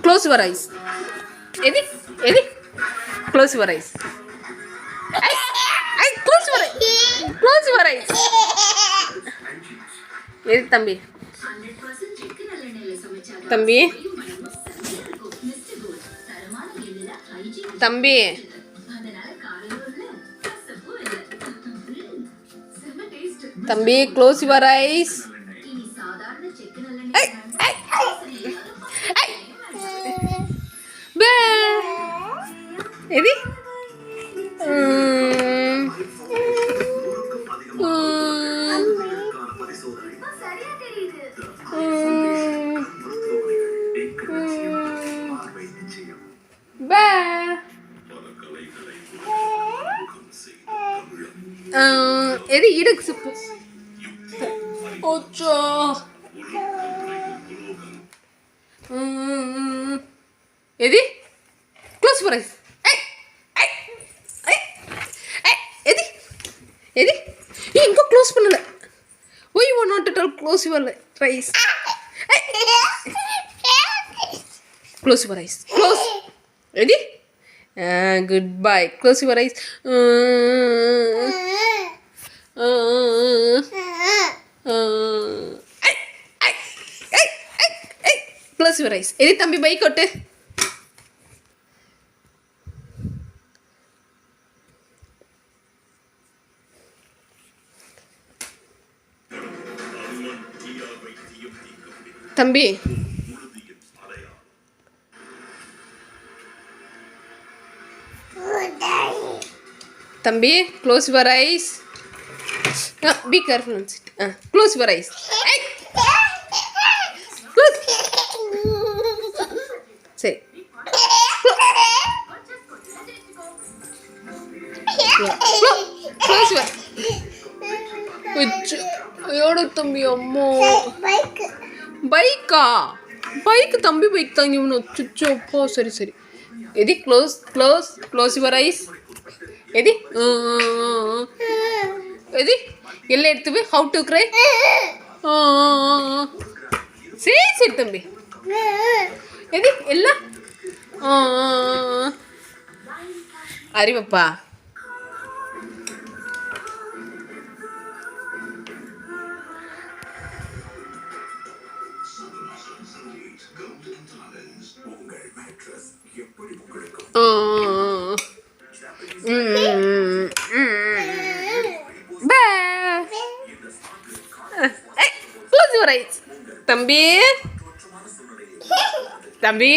Close your eyes. Edi. Close your eyes. Close your eyes. Close your eyes. Edi தம்பி. தம்பி. தம்பி. தம்பி, close your eyes. Edi? Edi, iduk suppu. Ocho. Edi? Close your eyes. Edi? You inko close pannala. Why you want not to tell close your eyes? Close your eyes. Close. Edi? Goodbye. Close your eyes. Close your eyes. Edi தம்பி by கொட்டு. தம்பி. தம்பி, close your eyes. Be careful and sit. Close your eyes. Close. சரி. Close your. ஐயோட தம்பி அம்மா. பைக்கா? Bike தம்பி bike தாங்க இவனு. சுச்சோ அப்போ. சரி சரி. எதி க்ளோஸ் யுவர் ஐஸ். எதி எதி எல்லாம் எடுத்து போய் ஹவு டு க்ரை. சரி சரி தம்பி. எதி எல்லாம் அறிவப்பா. Close your eyes. தம்பி தம்பி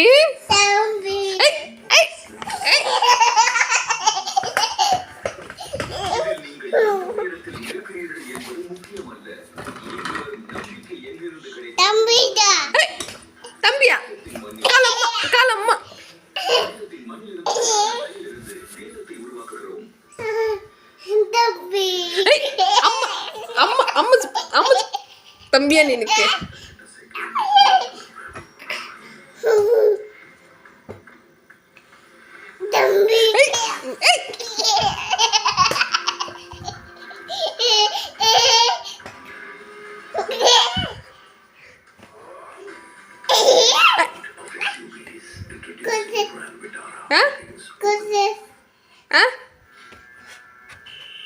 தம்பியா காலம்மா அம்மா தம்பியா நினைக்க.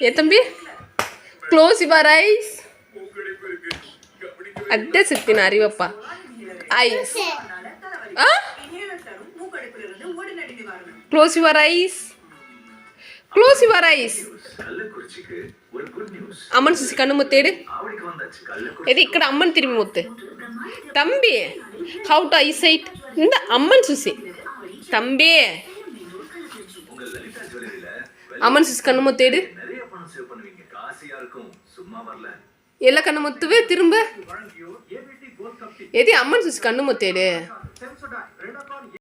ஏ தம்பி, க்ளோஸ் யுவர் ஐஸ். அட்டை சுத்தின அறிவப்பா. Eyes. Close your eyes. Close your eyes. అమ్మని చూసి కన్ను ముత్తేడు. ఇది ఇక్కడ అమ్మని తిరిగి ముత్తు. தம்பி, ஹவு டு ஐ சைட். இந்த அம்மன் சுசி. தம்பி, அம்மன் சுசி கண்ணு முத்தேடு. ಎಲ್ಲ ಕಣ್ಣು ಮುತ್ತುವೆ ತಿರುಂಬ. ಎದಿ ಅಮ್ಮನ ಸುಸಿ ಕಣ್ಣು ಮುತ್ತೇಡು.